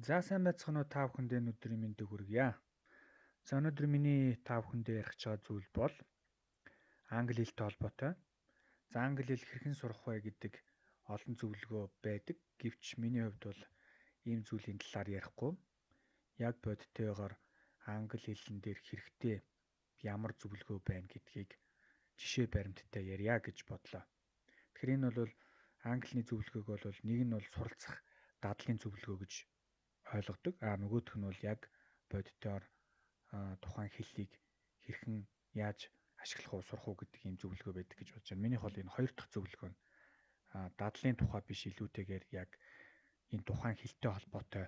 За сайн байцгаана уу та бүхэндээ өнөөдрийн мэндийг хүргье. За өнөөдөр миний та бүхэндээ ярих гэж байгаа зүйл бол англи хэлтэй холбоотой. За англи хэл хэрхэн сурах вэ гэдэг олон зөвлөгөө байдаг. Гэвч миний хувьд бол ийм зүйлийн талаар ярихгүй. Яг бодитойгоор англи хэлэн дээр хэрэгтэй ямар зөвлөгөө байна гэдгийг жишээ баримттай ярья гэж бодлоо. Тэгэхээр энэ бол англи хэлний зөвлөгөөг бол нэг нь бол суралцах дадлын зөвлөгөө гэж ойлгодог. Нөгөөх нь бол яг бодитоор тухайн хэллийг хэрхэн яаж ашиглах уу, сурах уу гэдэг ийм зөвлөгөө байдаг гэж бодож байна. Минийх бол энэ хоёр дахь зөвлөгөө нь дадлын тухай биш илүүтэйгээр яг энэ тухайн хэлтэй холбоотой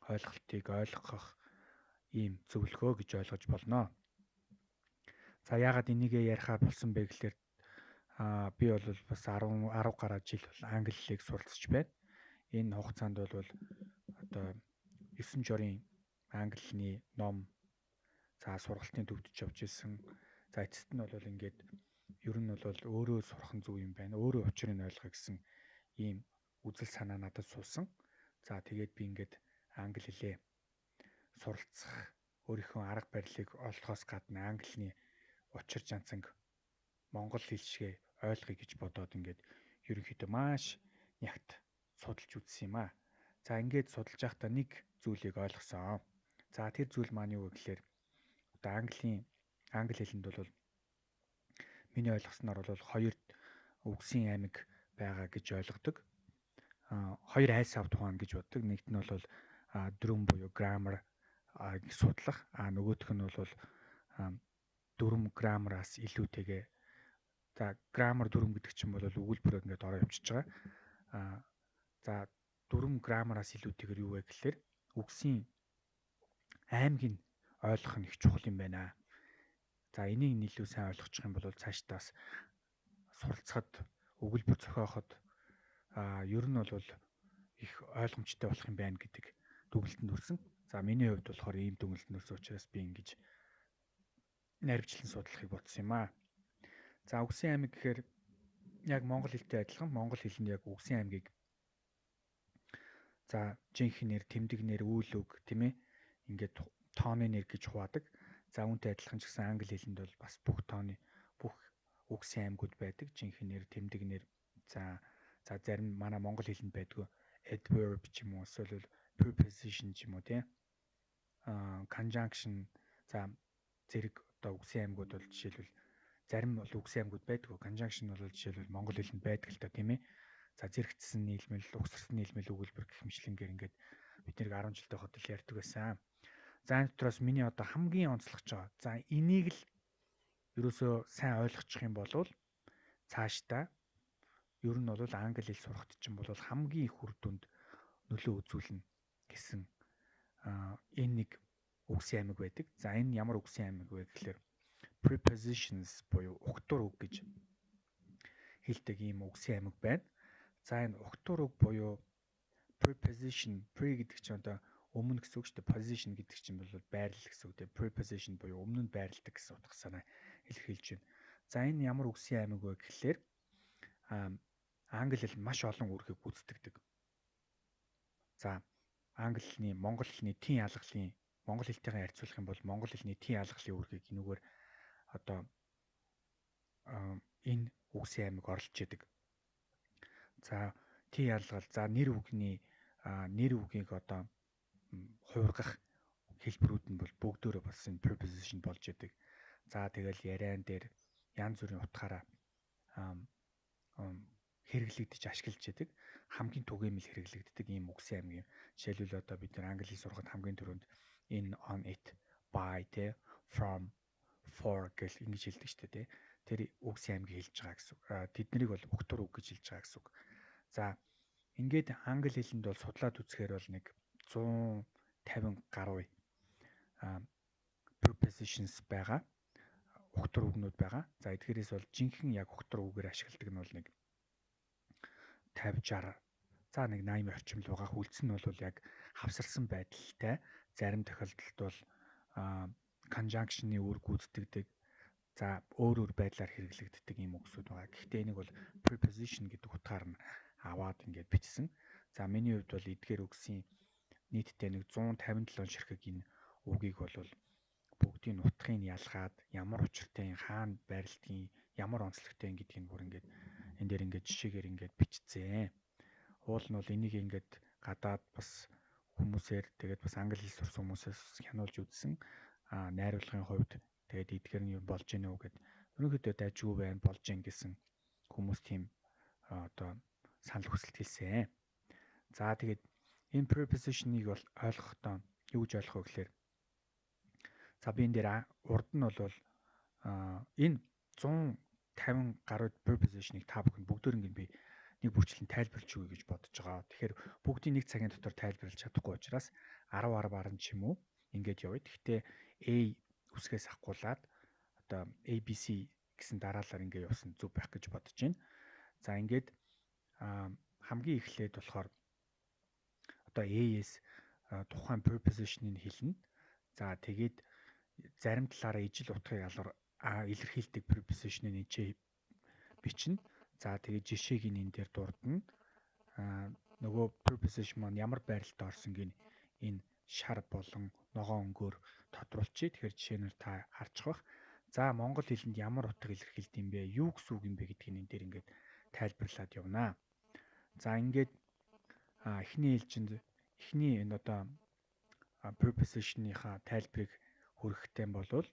ойлголтыг ойлгох ийм зөвлөгөө гэж ойлгож болно. За яагаад энийг ярихаар болсон бэ гэхээр би бол бас 10 гаруй жил бол англи хэлийг суралцж байна. Энэ хугацаанд бол одоо 9 журийн англи хэлний ном сургалтын төвдөж явж исэн. За эцэст нь бол ингээд ер нь бол өөрөө сурах нь зөв юм байна. Өөрөө учрыг нь ойлгох гэсэн ийм үзэл санаа надад суусан. За тэгээд би ингээд англи хэлээ суралцах өөрийнхөө арга барилыг олохоос гадна англи хэлний учир жанцанг монгол хэл шигээ ойлгоё гэж бодоод ингээд ерөнхийдөө маш нягт судалж үзсэн юм аа. За ингээд судалж байхдаа нэг зүйлийг ойлгосон. За тэр зүйл маань юу вэ гэхээр одоо англи хэлэнд бол миний ойлгосноор бол хоёр үгсийн аймаг байгаа гэж ойлгодог. Хоёр айс авт ухаан гэж боддог. Нэгт нь бол дүрм буюу grammar судлах. Нөгөөх нь бол дүрм граммараас илүүтэйгээ grammar дүрм гэдэг чинь бол өгүүлбэрөө ингээд ороо явчихж байгаа. За дүрм граммараас илүүтэйгээр юу вэ гэхээр үгсийн аймгийг ойлгох нь их чухал юм байна. За энийг илүү сайн ойлгочих юм бол цаашдаас суралцахад өгүүлбэр зохиоход ер нь бол их ойлгомжтой болох юм байна гэдэг дүгнэлтэнд хүрсэн. За миний хувьд болохоор ийм дүгнэлтэнд хүрсэн учраас би ингэж наривчлан судлахыг бодсон юм аа. За үгсийн аймаг гэхээр яг монгол хэлтэй адилхан монгол хэлэнд яг үгсийн аймгийг жинхэнэ нэр, тэмдэг нэр, үйл үг тийм ээ ингээд тооны нэр гэж хуваадаг. За үүнтэй адилхан ч гэсэн англи хэлэнд бол бас бүх үгсийн аймагуд байдаг. Жинхэнэ нэр, тэмдэг нэр. За зарим манай монгол хэлэнд байдгүй adverb ч юм уу эсвэл preposition ч юм уу тийм conjunction зэрэг одоо үгсийн аймагуд бол жишээлбэл зарим бол үгсийн аймагуд байдгүй. Conjunction бол жишээлбэл монгол хэлэнд байдаг л та тийм ээ. За зэрэгцсэн нийлмэл, угсарсан нийлмэл өгүүлбэр гэх мэтлэнгээр ингээд бид нэр 10 жилдээ хотол ярьдаг байсан. За энэ дотроос миний одоо хамгийн онцлогч байгаа. За энийг л ерөөсөө сайн ойлгочих юм бол цаашдаа ер нь бол англи хэл сурахт чинь бол хамгийн их үр дүнд нөлөө үзүүлнэ гэсэн энэ нэг үгсийн аймаг байдаг. За энэ ямар үгсийн аймаг вэ гэхээр prepositions буюу угтур үг гэж хэлдэг ийм үгсийн аймаг байна. За энэ угтур үг буюу preposition, pre гэдэг чинь одоо өмнө гэсэн үг шүү дээ. Position гэдэг чинь бол байрлал гэсэн үг дээ. Preposition буюу өмнө нь байрладаг гэсэн утга санаа илэрхийлж байна. За энэ ямар үгсийн аймаг вэ гэхээр англи хэл маш олон үүргийг гүйцэтгэдэг. За англи хэлний монгол хэлний тийн ялгалын монгол хэлтэйгээ харьцуулах юм бол монгол хэлний тийн ялгалын үүргийг энэгээр одоо энэ үгсийн аймаг оролцож яадаг. За тийн ялгал, за нэр үгийг одоо хувиргах хэлбэрүүд нь бол бүгдөө бас энэ preposition болж яадаг. За тэгэл яриан дээр янз бүрийн утгаараа хэрэглэгдэж ашиглаж яадаг. Хамгийн түгээмэл хэрэглэгддэг ийм үгсийн аймаг юм. Жишээлбэл одоо бид нар англи хэл сурахад хамгийн түрүүнд in, on, it, by, from, for гэл ингэж хэлдэг шүү дээ. Тэр үгсийн аймгийг хэлж байгаа гэсэн үг. Тэднийг бол угтур үг гэж хэлж байгаа гэсэн үг. За ингээд англи хэлэнд бол судлаад үзэхээр бол нэг 150 гаруй prepositions байгаа. Угтур үгнүүд байгаа. За эдгээрээс бол жинхэнэ яг угтур үгээр ашигладаг нь бол нэг 50 60 за нэг 80 орчим л байгаа. Үлдсэн нь бол яг хавсарсан байдалтай. Зарим тохиолдолд бол conjunction-ы үр гүйцэтгэдэг. За өөр байдлаар хэрэглэгддэг ийм үгсүүд байгаа. Гэхдээ энийг бол preposition гэдэг утгаар нь аваад ингээд бичсэн. За миний хувьд бол эдгээр үгсийн нийтдээ нэг 157 ширхэг энэ үгийг бол бүгдийн нутгийг ялгаад ямар учиртай хаана байрлагдгийг ямар онцлогтой гэдгийг бүр ингээд энэ дээр ингээд жишээгээр ингээд бичсэн. Уул нь бол энийг ингээд гадаад бас хүмүүсээр тэгээд бас англи хэл сурсан хүмүүсээс хянуулж үзсэн. Найруулгын хувьд тэгээд эдгээр нь болж гэнэ үү гэд ерөнхийдөө дайггүй байна болж гин гэсэн хүмүүс тийм одоо санал хүсэлт хэлсэн. За тэгээд энэ preposition-ыг бол ойлгохдоо юу гэж ойлгох вэ гэхээр за би энэ дээр урд нь бол энэ 150 гаруй preposition-ыг та бүхэнд бүгдөө би нэг бүрчлэн тайлбарлаж өгье гэж бодож байгаа. Тэгэхээр бүгдийг нэг цагийн дотор тайлбарлаж чадахгүй учраас 10 ч юм уу ингээд явъя. Гэхдээ A үсгээс ахгуулаад одоо ABC гэсэн дараалал ингээд явсан зүг байх гэж бодож байна. За ингээд хамгийн эхлээд болохоор одоо A-с тухайн preposition-ыг хэлнэ. За тэгээд зарим талаараа ижил утгыг илэрхийлдэг preposition-ыг нэмжээ бичнэ. За тэгээд жишээг энэ дээр дурдна. Нөгөө preposition маань ямар байралтай орсонгийг энэ шар болон ногоон өнгөөр тодруулчих. Тэгэхээр жишээнээр та харж байгаа. За монгол хэлэнд ямар утга илэрхийлдэг юм бэ? Юу гэсэн үг юм бэ гэдгийг энэ дээр ингээд тайлбарлаад явнаа. За ингээд эхний энэ одоо preposition-ийнхаа тайлбарыг хүрэхтэй болвол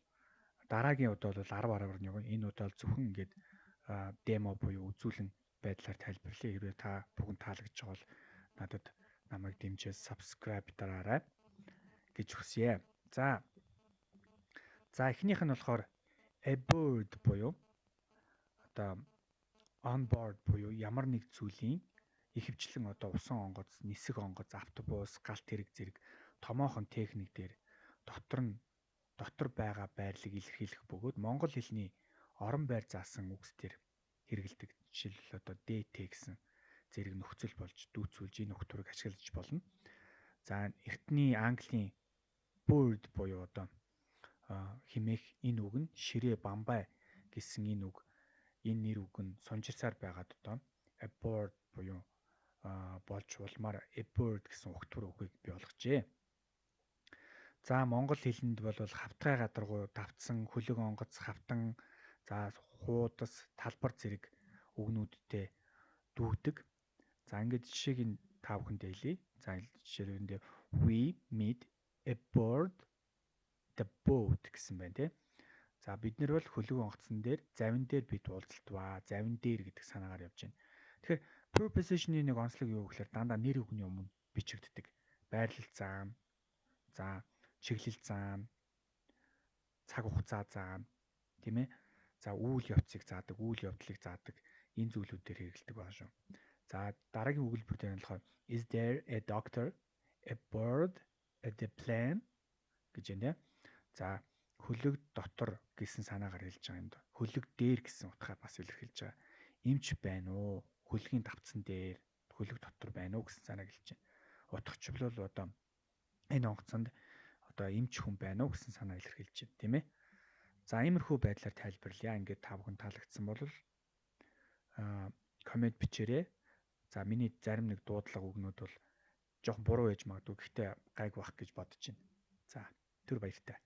дараагийн удаа бол 10 нь явна. Энэ удаа зөвхөн ингээд демо буюу үзүүлэн байдлаар тайлбарлая. Хэрвээ та бүхэн таалагдж байгаа бол надад намайг дэмжиж subscribe дараарай гэж хүсье. За эхнийх нь болохоор aboard буюу одоо on board буюу ямар нэг зүйлийн ихэвчлэн одоо усан онгоц, нисэх онгоц, автобус, галт хэрэг зэрэг томоохон техник дээр дотор байгаа байрлалыг илэрхийлэх бөгөөд монгол хэлний орон байр заасан үгс төр хэрэгэлдэг. Жишээлбэл одоо дээтэ гэсэн зэрэг нөхцөл болж дүүцүүлж энэ өгтурыг ашиглаж болно. За эртний Английн bird буюу одоо химээх энэ үг нь ширээ бамбай гэсэн энэ үг энэ нэр үг нь сунжирсаар байгаад одоо aboard буюу болж улмаар aboard гэсэн өгтөр үгийг бий болгожээ. За монгол хэлэнд бол хавтгай гадаргуу, давтсан, хөлөг онгоц, хавтан, за хуудас, талбар зэрэг үгнүүдтэй дүүдэг. За ингээд жишээг нь та бүхэнд хэлье. За жишээлбэл we meet aboard the boat гэсэн байна тий. За бид нар бол хөлөг онгоцон дээр завин дээр бид уулзалтваа. Завин дээр гэдэг санаагаар явж байна. Тэгэхээр preposition-ийн нэг онцлог юу гэхээр дандаа нэр үгний өмнө бичигддэг. Байрлал зам, за чиглэл зам, цаг хугацаа зам, тийм ээ. За үйл явцыг заадаг, үйл явдлыг заадаг энэ зүйлүүдээр хэрэгэлдэг байна шүү. За дараагийн өгүүлбэр дээр нь болохоор is there a doctor aboard the plane гэж байна. За хөлөг дотор гэсэн санаагаар хэлж байгаа юм да. Хөлөг дээр гэсэн утгаар бас илэрхийлж байгаа. Эмч байна уу? Хөлгийн давтсан дээр хөлөг дотор байна уу гэсэн санааг хэлж байна. Утгачлал одоо энэ онгоцонд одоо эмч хүн байна уу гэсэн санаа илэрхийлж байна, тийм ээ. За иймэрхүү байдлаар тайлбарлая. Ингээд та бүхэн таалагдсан бол коммент бичээрэй. За миний зарим нэг дуудлага үгнүүд бол жоохон буруу байж магадгүй. Гэхдээ гайг бах гэж бодож байна. За түр баяртай.